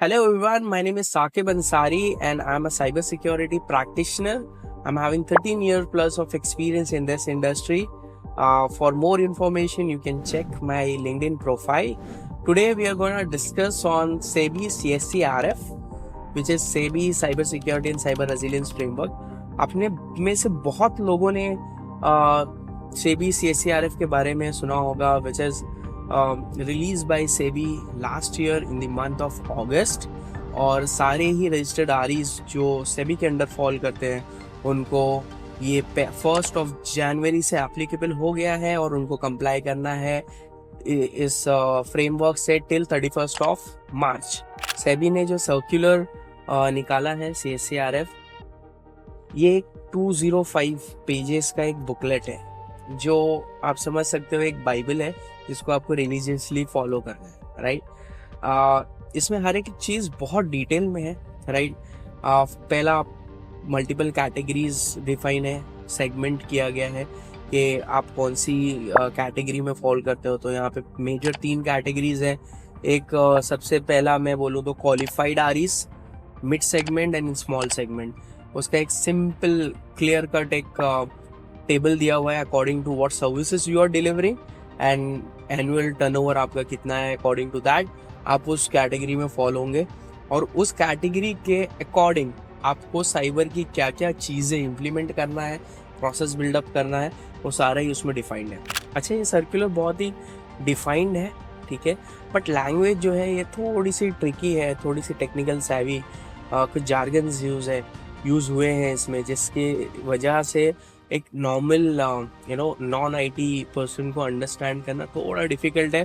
Hello everyone, my name is Saqib Ansari and I'm a cybersecurity practitioner. I'm having 13 years plus of experience in this industry. For more information, you can check my LinkedIn profile. Today we are going to discuss on SEBI CSCRF, which is SEBI Cybersecurity and Cyber Resilience Framework. अपने में से बहुत लोगों ने SEBI CSCRF के बारे में सुना होगा, which is release by SEBI last year in the month of अगस्त। और सारे ही रजिस्टर्ड आरीज जो सेबी के अंडर फॉल करते हैं उनको ये 1 जनवरी से एप्लीकेबल हो गया है और उनको कंप्लाई करना है इस फ्रेमवर्क से टिल 31 मार्च। सेबी ने जो सर्कुलर निकाला है CSCRF, ये 205 पेजेस का एक बुकलेट है जो आप समझ सकते हो एक बाइबल है जिसको आपको रिलीजियसली फॉलो करना है, राइट। इसमें हर एक चीज़ बहुत डिटेल में है, राइट। पहला मल्टीपल कैटेगरीज डिफाइन है, सेगमेंट किया गया है कि आप कौन सी कैटेगरी में फॉल करते हो। तो यहाँ पे मेजर 3 कैटेगरीज है। एक सबसे पहला मैं बोलूँ तो क्वालिफाइड आरीज, mid segment and small segment. उसका एक सिंपल क्लियर कट एक टेबल दिया हुआ है according to what services you are delivering and annual turnover आपका कितना है। अकॉर्डिंग टू दैट आप उस कैटेगरी में फॉल होंगे और उस कैटेगरी के अकॉर्डिंग आपको साइबर की क्या क्या चीज़ें इम्प्लीमेंट करना है, प्रोसेस बिल्डअप करना है, वो सारा ही उसमें डिफाइंड है। अच्छा, ये सर्कुलर बहुत ही डिफाइंड है, ठीक है, बट लैंग्वेज जो है ये थोड़ी सी ट्रिकी है, थोड़ी सी टेक्निकल सैवी, कुछ जार्गन्स यूज़ हुए हैं इसमें, जिसकी वजह से एक नॉर्मल नॉन IT पर्सन को अंडरस्टैंड करना थोड़ा डिफिकल्ट है।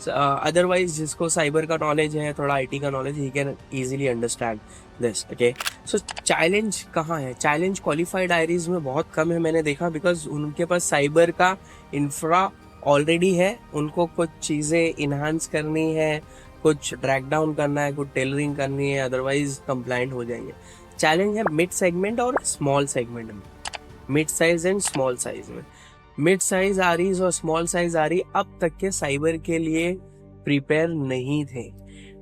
अदरवाइज जिसको साइबर का नॉलेज है, थोड़ा IT का knowledge, he can easily understand this. Okay, so challenge कहाँ है? चैलेंज क्वालिफाइड आईरीज में बहुत कम है, मैंने देखा, बिकॉज उनके पास साइबर का इंफ्रा ऑलरेडी है। उनको कुछ चीज़ें इन्हांस करनी है, कुछ ड्रैग डाउन करना है, कुछ टेलरिंग करनी है, अदरवाइज कंप्लाइंट हो जाएंगे। चैलेंज है मिड सेगमेंट और स्मॉल सेगमेंट में, mid size and small size में। मिड साइज आरीज और स्मॉल साइज आरी अब तक के साइबर के लिए प्रिपेयर नहीं थे।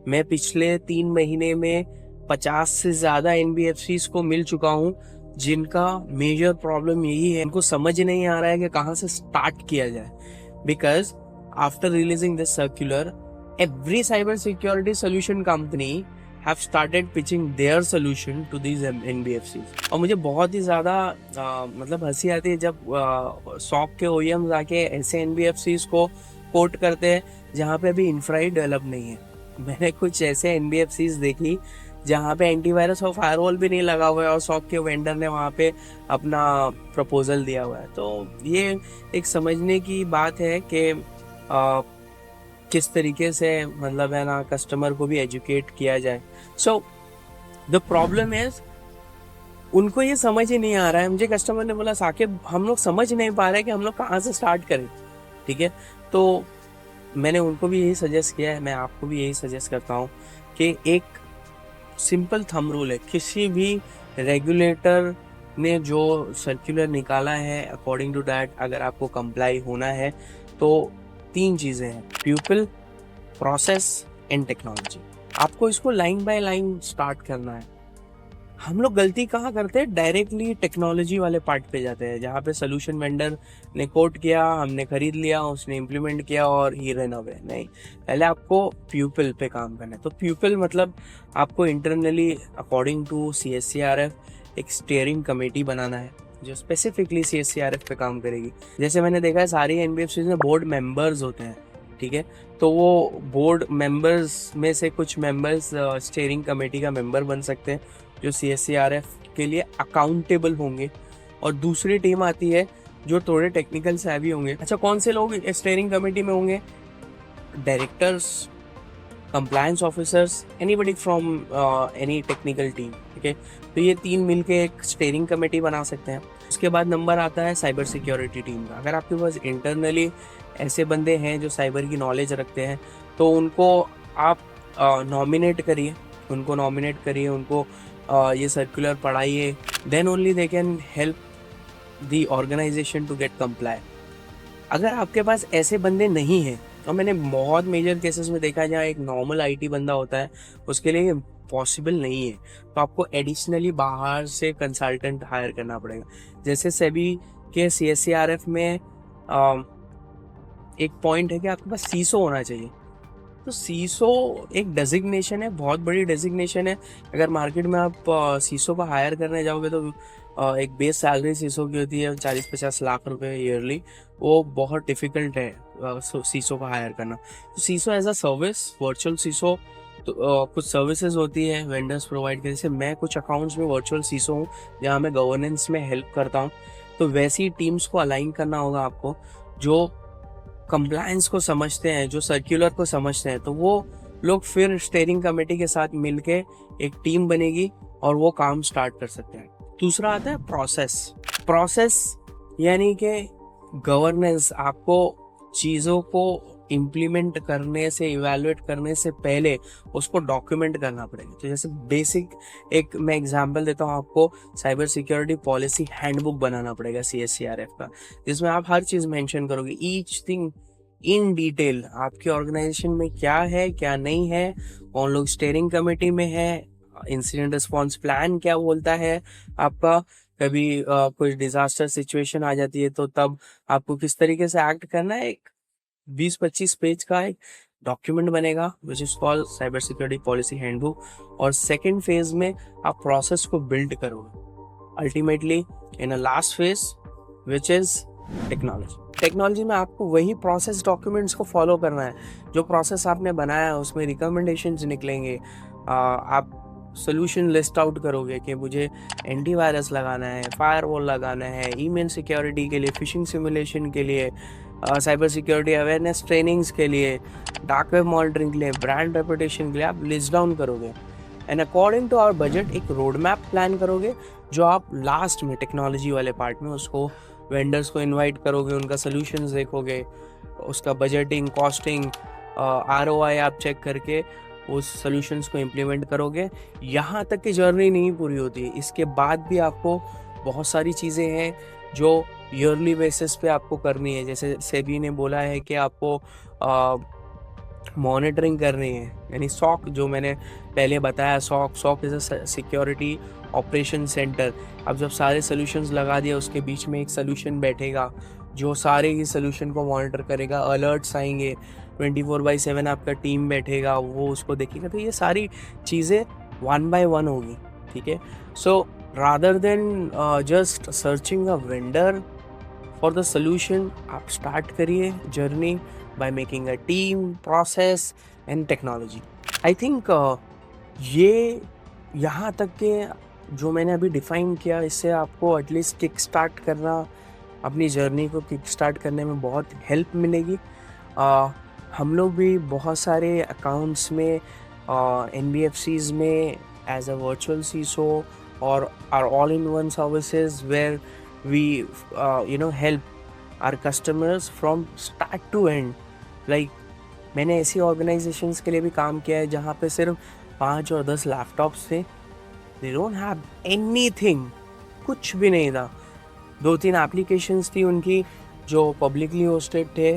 मैं पिछले 3 महीने में 50 से ज़्यादा NBFCs को मिल चुका हूँ जिनका मेजर प्रॉब्लम यही है, उनको समझ नहीं आ रहा है कि कहाँ से स्टार्ट किया जाए। Because after releasing this circular, every cyber security solution company have started pitching their solution to these NBFCs। और मुझे बहुत ही ज़्यादा मतलब हंसी आती है जब सॉक के OEMs आके ऐसे NBFCs को कोट करते हैं जहाँ पे अभी इंफ्रा ही डेवलप नहीं है। मैंने कुछ ऐसे NBFCs देखी जहाँ पे एंटीवायरस और फायरवॉल भी नहीं लगा हुआ है और सॉक के वेंडर ने वहाँ पे अपना प्रपोजल दिया हुआ है। तो ये एक समझने की बात है कि किस तरीके से मतलब है ना कस्टमर को भी एजुकेट किया जाए। सो द प्रॉब्लम इज उनको ये समझ ही नहीं आ रहा है। मुझे कस्टमर ने बोला, साकिब हम लोग समझ नहीं पा रहे कि हम लोग कहाँ से स्टार्ट करें, ठीक है। तो मैंने उनको भी यही सजेस्ट किया है, मैं आपको भी यही सजेस्ट करता हूँ कि एक सिंपल थंब रूल है, किसी भी रेगुलेटर ने जो सर्कुलर निकाला है अकॉर्डिंग टू दैट अगर आपको कंप्लाई होना है तो 3 चीज़ें हैं, पीपल, प्रोसेस एंड टेक्नोलॉजी। आपको इसको लाइन बाय लाइन स्टार्ट करना है। हम लोग गलती कहाँ करते हैं? डायरेक्टली टेक्नोलॉजी वाले पार्ट पे जाते हैं, जहाँ पे सोल्यूशन वेंडर ने कोट किया, हमने खरीद लिया, उसने इम्प्लीमेंट किया और ही रन अवे। नहीं, पहले आपको पीपल पे काम करना है। तो पीपल मतलब आपको इंटरनली अकॉर्डिंग टू CSCRF एक स्टीयरिंग कमेटी बनाना है जो स्पेसिफिकली CSCRF पे काम करेगी। जैसे मैंने देखा है सारी NBFCs में बोर्ड मेंबर्स होते हैं, ठीक है। तो वो बोर्ड मेंबर्स में से कुछ मेंबर्स स्टीयरिंग कमेटी का मेंबर बन सकते हैं जो CSCRF के लिए अकाउंटेबल होंगे, और दूसरी टीम आती है जो थोड़े टेक्निकल सैवी होंगे। अच्छा, कौन से लोग स्टीयरिंग कमेटी में होंगे? Directors, compliance officers, anybody from any technical team, ठीक है। तो ये 3 मिलके एक स्टीयरिंग कमेटी बना सकते हैं। उसके बाद नंबर आता है साइबर सिक्योरिटी टीम का। अगर आपके पास इंटरनली ऐसे बंदे हैं जो साइबर की नॉलेज रखते हैं तो उनको आप नॉमिनेट करिए, उनको ये सर्कुलर पढ़ाइए, then only they can help the organisation to get comply. अगर आपके पास ऐसे बंदे नहीं हैं और मैंने बहुत मेजर केसेस में देखा है जहाँ एक नॉर्मल आईटी बंदा होता है उसके लिए पॉसिबल नहीं है, तो आपको एडिशनली बाहर से कंसल्टेंट हायर करना पड़ेगा। जैसे सेबी के CSCRF में एक पॉइंट है कि आपके पास सीसो होना चाहिए। तो सीसो एक डेजिग्नेशन है, बहुत बड़ी डेजिग्नेशन है। अगर मार्केट में आप सीसो को हायर करने जाओगे तो एक बेस सैलरी सीसो की होती है 40-50 लाख रुपए ईयरली। वो बहुत डिफिकल्ट है सीसो को हायर करना। तो सीसो एज अ सर्विस, वर्चुअल सीसो, तो कुछ सर्विसेज होती है वेंडर्स प्रोवाइड करते, जैसे मैं कुछ अकाउंट्स में वर्चुअल सीसो हूँ जहाँ मैं गवर्नेंस में हेल्प करता हूँ। तो वैसी टीम्स को अलाइन करना होगा आपको जो कंप्लायंस को समझते हैं, जो सर्कुलर को समझते हैं। तो वो लोग फिर स्टीयरिंग कमेटी के साथ मिलके एक टीम बनेगी और वो काम स्टार्ट कर सकते हैं। दूसरा आता है प्रोसेस यानी कि गवर्नेंस। आपको चीज़ों को इम्प्लीमेंट करने से, इवैल्यूएट करने से पहले उसको डॉक्यूमेंट करना पड़ेगा। तो जैसे बेसिक एक मैं एग्जांपल देता हूँ आपको, साइबर सिक्योरिटी पॉलिसी हैंडबुक बनाना पड़ेगा CSCRF का, जिसमें आप हर चीज़ मेंशन करोगे, ईच थिंग इन डिटेल, आपके ऑर्गेनाइजेशन में क्या है क्या नहीं है, कौन लोग स्टीयरिंग कमेटी में है, इंसिडेंट रिस्पॉन्स प्लान क्या बोलता है आपका, कभी कोई डिजास्टर सिचुएशन आ जाती है तो तब आपको किस तरीके से एक्ट करना है। एक 20-25 पेज का एक डॉक्यूमेंट बनेगा which is called cyber security policy handbook. और सेकेंड फेज में आप प्रोसेस को बिल्ड करोगे ultimately in a last phase which is technology में आपको वही प्रोसेस डॉक्यूमेंट्स को फॉलो करना है। जो प्रोसेस आपने बनाया है उसमें रिकमेंडेशंस निकलेंगे, आप सोल्यूशन लिस्ट आउट करोगे कि मुझे एंटीवायरस लगाना है, फायरवॉल लगाना है, ईमेल सिक्योरिटी के लिए, फिशिंग सिमुलेशन के लिए, साइबर सिक्योरिटी अवेयरनेस ट्रेनिंग्स के लिए, डार्क वेब मॉनिटरिंग के लिए, ब्रांड रेपुटेशन के लिए आप लिस्ट डाउन करोगे। And according to our budget एक रोड मैप प्लान करोगे जो आप लास्ट में टेक्नोलॉजी वाले पार्ट में उसको वेंडर्स को इनवाइट करोगे, उनका सोल्यूशंस देखोगे, उसका बजटिंग, कॉस्टिंग, ROI आप चेक करके उस सोल्यूशंस को इम्प्लीमेंट करोगे। यहाँ तक की जर्नी नहीं पूरी होती, इसके बाद भी आपको बहुत सारी चीज़ें हैं जो ईयरली बेसिस पे आपको करनी है। जैसे सेबी ने बोला है कि आपको मॉनिटरिंग करनी है, यानी SOC जो मैंने पहले बताया, SOC is a security operation centre. अब जब सारे सोल्यूशंस लगा दिए उसके बीच में एक सोल्यूशन बैठेगा जो सारे ही सोल्यूशन को मॉनिटर करेगा, अलर्ट्स आएंगे, 24/7 आपका टीम बैठेगा, वो उसको देखेगा। तो ये सारी चीज़ें 1 by 1 होगी, ठीक है। So rather than just searching a vendor for the solution, आप स्टार्ट करिए journey by making a team, process and technology. I think ये यहाँ तक के जो मैंने अभी डिफाइन किया, इससे आपको एटलीस्ट किक स्टार्ट करना, अपनी जर्नी को किक स्टार्ट करने में बहुत हेल्प मिलेगी। हम लोग भी बहुत सारे अकाउंट्स में, NBFCs में एज अ वर्चुअल सीसो और are all in one services where we help our customers from start to end. Like मैंने ऐसी ऑर्गेनाइजेशंस के लिए भी काम किया है जहाँ पे सिर्फ 5 और 10 लैपटॉप्स थे, दे डोंट हैव एनीथिंग, कुछ भी नहीं था। 2-3 एप्लीकेशंस थी उनकी जो पब्लिकली होस्टेड थे,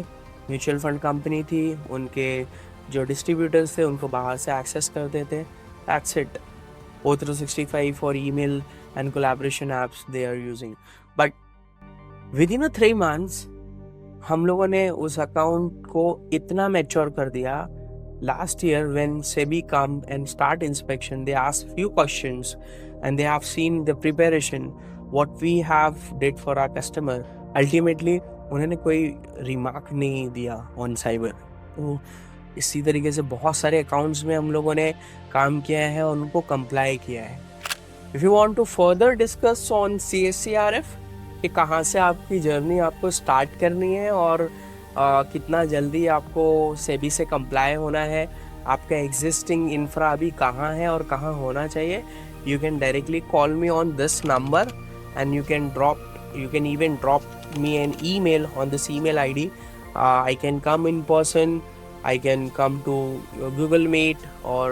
म्यूचुअल फंड कंपनी थी, उनके जो डिस्ट्रीब्यूटर्स थे उनको बाहर से एक्सेस करते थे, that's it. O365 for email and collaboration apps they are using. But within 3 months हम लोगों ने उस अकाउंट को इतना मैच्योर कर दिया। Last year when SEBI come and start inspection, they ask few questions and they have seen the preparation what we have did for our customer. Ultimately उन्होंने कोई रिमार्क नहीं दिया ऑन साइबर। तो इसी तरीके से बहुत सारे अकाउंट्स में हम लोगों ने काम किया है और उनको कंप्लाई किया है। If you want to further discuss on CSCRF कि कहाँ से आपकी जर्नी आपको स्टार्ट करनी है और कितना जल्दी आपको सेबी से कंप्लाई होना है, आपका एग्जिस्टिंग इंफ्रा अभी कहाँ है और कहाँ होना चाहिए, you can directly call me on this number and you can even drop me an email on this email ID. I can come in person, I can come to Google Meet, or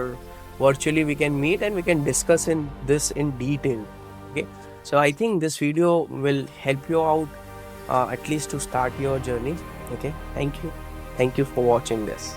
virtually we can meet and we can discuss this in detail. Okay, so I think this video will help you out at least to start your journey. Okay, thank you. Thank you for watching this.